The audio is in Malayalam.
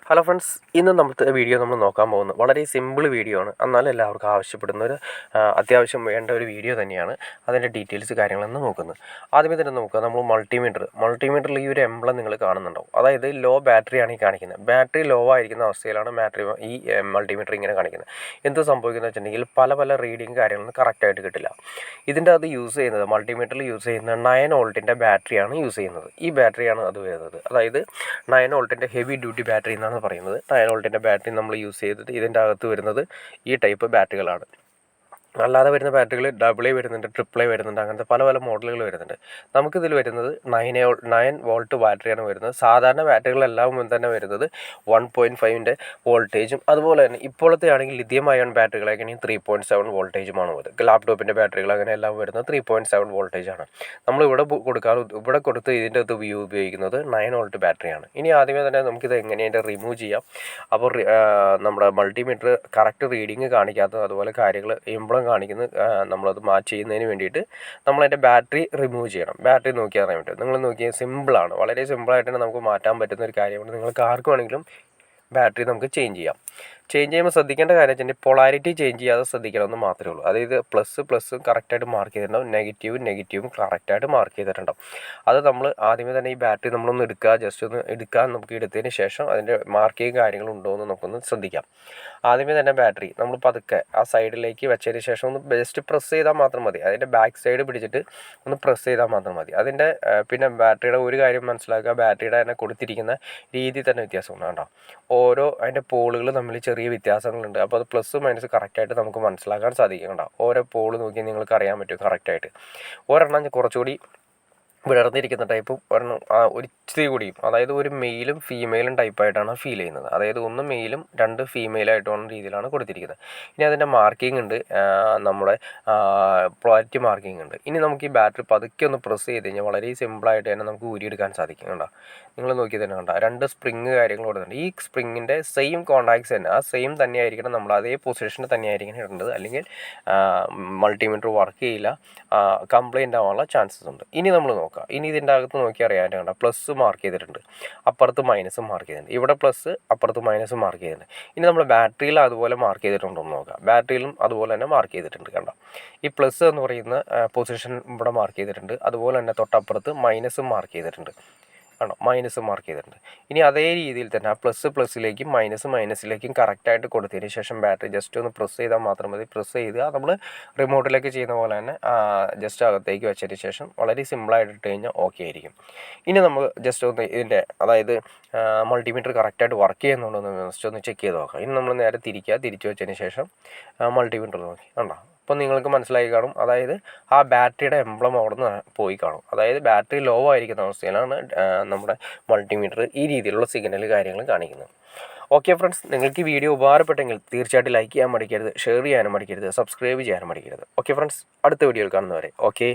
ഹലോ ഫ്രണ്ട്സ്, ഇന്ന് നമ്മുടെ വീഡിയോ നമ്മൾ നോക്കാൻ പോകുന്നത് വളരെ സിമ്പിൾ വീഡിയോ ആണ്. എന്നാലും എല്ലാവർക്കും ആവശ്യപ്പെടുന്ന ഒരു അത്യാവശ്യം വേണ്ട ഒരു വീഡിയോ തന്നെയാണ്. അതിൻ്റെ ഡീറ്റെയിൽസ് കാര്യങ്ങളെന്ന് നോക്കുന്നത്. ആദ്യമേ തന്നെ നോക്കുക, നമ്മൾ മൾട്ടിമീറ്ററിൽ ഈ ഒരു എംബ്ലം നിങ്ങൾ കാണുന്നുണ്ടാവും. അതായത് ലോ ബാറ്ററിയാണ് ഈ കാണിക്കുന്നത്. ബാറ്ററി ലോ ആയിരിക്കുന്ന അവസ്ഥയിലാണ് ഈ മൾട്ടിമീറ്റർ ഇങ്ങനെ കാണിക്കുന്നത്. എന്ത് സംഭവിക്കുന്നത് വെച്ചിട്ടുണ്ടെങ്കിൽ പല റീഡിങ് കാര്യങ്ങളൊന്നും കറക്റ്റായിട്ട് കിട്ടില്ല. ഇതിൻ്റെ അത് യൂസ് ചെയ്യുന്നത് മൾട്ടിമീറ്ററിൽ യൂസ് ചെയ്യുന്ന 9 വോൾട്ടിൻ്റെ ബാറ്ററിയാണ് യൂസ് ചെയ്യുന്നത്. ഈ ബാറ്ററിയാണ് അത് വരുന്നത്. അതായത് 9 വോൾട്ടിൻ്റെ ഹെവി ഡ്യൂട്ടി ബാറ്ററി എന്നാണ് പറയുന്നത്. 9 വോൾട്ടിൻ്റെ ബാറ്ററി നമ്മൾ യൂസ് ചെയ്തിട്ട് ഇതിൻ്റെ അകത്ത് വരുന്നത് ഈ ടൈപ്പ് ബാറ്ററികളാണ്. അല്ലാതെ വരുന്ന ബാറ്ററികൾ AA വരുന്നുണ്ട്, AAA വരുന്നുണ്ട്, അങ്ങനത്തെ പല മോഡലുകൾ വരുന്നുണ്ട്. നമുക്കിതിൽ വരുന്നത് 9 വോൾട്ട് ബാറ്ററിയാണ് വരുന്നത്. സാധാരണ ബാറ്ററികളെല്ലാം തന്നെ വരുന്നത് 1.5ൻ്റെ വോൾട്ടേജും അതുപോലെ തന്നെ ഇപ്പോഴത്തെ ആണെങ്കിൽ ലിഥിയം അയൺ ബാറ്ററികളൊക്കെയാണെങ്കിൽ 3.7 വോൾട്ടേജുമാണ് വരുന്നത്. ലാപ്ടോപ്പിൻ്റെ ബാറ്ററികൾ അങ്ങനെ എല്ലാം വരുന്നത് 3.7 വോൾട്ടേജാണ്. നമ്മൾ ഇവിടെ കൊടുത്ത് ഇതിൻ്റെ അത് ഉപയോഗിക്കുന്നത് 9 വോൾട്ട് ബാറ്ററിയാണ്. ഇനി ആദ്യമേ തന്നെ നമുക്കിത് എങ്ങനെയാണ് റിമൂവ് ചെയ്യാം. അപ്പോൾ നമ്മുടെ മൾട്ടിമീറ്റർ കറക്റ്റ് റീഡിങ് കാണിക്കാത്തത് അതുപോലെ കാര്യങ്ങൾ എംബ്ലം കാണിക്കുന്നത് നമ്മളത് മാച്ച് ചെയ്യുന്നതിന് വേണ്ടിയിട്ട് നമ്മളതിൻ്റെ ബാറ്ററി റിമൂവ് ചെയ്യണം. ബാറ്ററി നോക്കിയാൽ അറിയാൻ പറ്റും. നിങ്ങൾ നോക്കിയാൽ സിമ്പിളാണ്, വളരെ സിമ്പിളായിട്ട് തന്നെ നമുക്ക് മാറ്റാൻ പറ്റുന്ന ഒരു കാര്യമാണ്. നിങ്ങൾക്ക് ആർക്ക് വേണമെങ്കിലും ബാറ്ററി നമുക്ക് ചേഞ്ച് ചെയ്യുമ്പോൾ ശ്രദ്ധിക്കേണ്ട കാര്യം വെച്ചിട്ടുണ്ടെങ്കിൽ പൊളാരിറ്റി ചേഞ്ച് ചെയ്യാതെ ശ്രദ്ധിക്കണമെന്ന് മാത്രമേ ഉള്ളൂ. അതായത് പ്ലസ് കറക്റ്റായിട്ട് മാർക്ക് ചെയ്തിട്ടുണ്ടാവും, നെഗറ്റീവും കറക്റ്റായിട്ട് മാർക്ക് ചെയ്തിട്ടുണ്ടാവും. അത് നമ്മൾ ആദ്യമേ തന്നെ ഈ ബാറ്ററി നമ്മളൊന്ന് നമുക്ക് എടുത്തതിന് ശേഷം അതിൻ്റെ മാർക്കിങ് കാര്യങ്ങളും ഉണ്ടോ എന്ന് നമുക്കൊന്ന് ശ്രദ്ധിക്കാം. ആദ്യമേ തന്നെ ബാറ്ററി നമ്മൾ പതുക്കെ ആ സൈഡിലേക്ക് വെച്ചതിന് ശേഷം ഒന്ന് ജസ്റ്റ് പ്രസ് ചെയ്താൽ മാത്രം മതി. അതിൻ്റെ ബാക്ക് സൈഡ് പിടിച്ചിട്ട് ഒന്ന് പ്രസ് ചെയ്താൽ മാത്രം മതി. അതിൻ്റെ പിന്നെ ബാറ്ററിയുടെ ഒരു കാര്യം മനസ്സിലാക്കുക, ബാറ്ററിയുടെ തന്നെ കൊടുത്തിരിക്കുന്ന രീതി തന്നെ വ്യത്യാസമുണ്ട് കേട്ടോ. ഓരോ അതിൻ്റെ പോളുകൾ തമ്മിൽ ചെറിയ വ്യത്യാസങ്ങളുണ്ട്. അപ്പോൾ അത് പ്ലസ് മൈനസ് കറക്റ്റായിട്ട് നമുക്ക് മനസ്സിലാക്കാൻ സാധിക്കും കേട്ടോ. ഓരോ പോൾ നോക്കി നിങ്ങൾക്ക് അറിയാൻ പറ്റും കറക്റ്റായിട്ട്. ഒരെണ്ണം കുറച്ചുകൂടി വിടർന്നിരിക്കുന്ന ടൈപ്പും ഒരെണ്ണം ഒരു ഇച്ചിരി കൂടിയും, അതായത് ഒരു മെയിലും ഫീമെയിലും ടൈപ്പായിട്ടാണ് ഫീൽ ചെയ്യുന്നത്. അതായത് ഒന്ന് മെയിലും 2 ഫീമെയിലായിട്ടുള്ള രീതിയിലാണ് കൊടുത്തിരിക്കുന്നത്. ഇനി അതിൻ്റെ മാർക്കിംഗ് ഉണ്ട്, നമ്മുടെ പൊളാരിറ്റി മാർക്കിംഗ് ഉണ്ട്. ഇനി നമുക്ക് ഈ ബാറ്ററി പതുക്കെ ഒന്ന് പ്രസ് ചെയ്ത് കഴിഞ്ഞാൽ വളരെ സിമ്പിളായിട്ട് തന്നെ നമുക്ക് ഊരിയെടുക്കാൻ സാധിക്കും കേട്ടോ. നിങ്ങൾ നോക്കി തന്നെ കണ്ടോ, 2 സ്പ്രിങ് കാര്യങ്ങൾ കൊടുത്തിട്ടുണ്ട്. ഈ സ്പ്രിങ്ങിൻ്റെ സെയിം കോൺടാക്ട്സ് തന്നെ ആ സെയിം തന്നെയായിരിക്കണം, നമ്മൾ അതേ പൊസിഷനിൽ തന്നെയായിരിക്കണം ഇടേണ്ടത്. അല്ലെങ്കിൽ മൾട്ടിമീറ്റർ വർക്ക് ചെയ്യില്ല, കംപ്ലൈൻ്റ് ആവാനുള്ള ചാൻസസ് ഉണ്ട്. ഇനി നമ്മൾ നോക്കാം. ഇനി ഇതിൻ്റെ അകത്ത് നോക്കി അറിയാൻ കണ്ട പ്ലസ് മാർക്ക് ചെയ്തിട്ടുണ്ട്, അപ്പുറത്ത് മൈനസും മാർക്ക് ചെയ്തിട്ടുണ്ട്. ഇവിടെ പ്ലസ് അപ്പുറത്ത് മൈനസും മാർക്ക് ചെയ്തിട്ടുണ്ട്. ഇനി നമ്മൾ ബാറ്ററിയിൽ അതുപോലെ മാർക്ക് ചെയ്തിട്ടുണ്ടോ എന്ന് നോക്കാം. ബാറ്ററിയിലും അതുപോലെ തന്നെ മാർക്ക് ചെയ്തിട്ടുണ്ട് കണ്ടോ. ഈ പ്ലസ് എന്ന് പറയുന്ന പൊസിഷൻ ഇവിടെ മാർക്ക് ചെയ്തിട്ടുണ്ട്. അതുപോലെ തന്നെ തൊട്ടപ്പുറത്ത് മൈനസും മാർക്ക് ചെയ്തിട്ടുണ്ട് ആണോ, മൈനസ് മാർക്ക് ചെയ്തിട്ടുണ്ട്. ഇനി അതേ രീതിയിൽ തന്നെ ആ പ്ലസ്സിലേക്കും മൈനസിലേക്കും കറക്റ്റായിട്ട് കൊടുത്തതിന് ശേഷം ബാറ്ററി ജസ്റ്റ് ഒന്ന് പ്രസ് ചെയ്താൽ മാത്രം മതി. പ്രസ് ചെയ്ത് നമ്മൾ റിമോട്ടിലേക്ക് ചെയ്യുന്ന പോലെ തന്നെ ജസ്റ്റ് അകത്തേക്ക് വെച്ചതിന് ശേഷം വളരെ സിമ്പിളായിട്ട് ഇട്ട് കഴിഞ്ഞാൽ ഓക്കെ ആയിരിക്കും. ഇനി നമ്മൾ ജസ്റ്റ് ഒന്ന് ഇതിൻ്റെ അതായത് മൾട്ടിമീറ്റർ കറക്റ്റായിട്ട് വർക്ക് ചെയ്യുന്നുണ്ടോ എന്ന് ജസ്റ്റ് ഒന്ന് ചെക്ക് ചെയ്ത് നോക്കാം. ഇനി നമ്മൾ നേരെ തിരിച്ചു വെച്ചതിന് ശേഷം മൾട്ടിമീറ്റർ നോക്കി കണ്ടോ. അപ്പോൾ നിങ്ങൾക്ക് മനസ്സിലായി കാണും, അതായത് ആ ബാറ്ററിയുടെ എംബ്ലം അവിടെ നിന്ന് പോയി കാണും. അതായത് ബാറ്ററി ലോ ആയിരിക്കുന്ന അവസ്ഥയിലാണ് നമ്മുടെ മൾട്ടിമീറ്റർ ഈ രീതിയിലുള്ള സിഗ്നൽ കാര്യങ്ങൾ കാണിക്കുന്നത്. ഓക്കെ ഫ്രണ്ട്സ്, നിങ്ങൾക്ക് ഈ വീഡിയോ ഉപകാരപ്പെട്ടെങ്കിൽ തീർച്ചയായിട്ടും ലൈക്ക് ചെയ്യാൻ മടിക്കരുത്, ഷെയർ ചെയ്യാനും മടിക്കരുത്, സബ്സ്ക്രൈബ് ചെയ്യാനും മടിക്കരുത്. ഓക്കെ ഫ്രണ്ട്സ്, അടുത്ത വീഡിയോയിൽ കാണുന്നവരെ ഓക്കെ.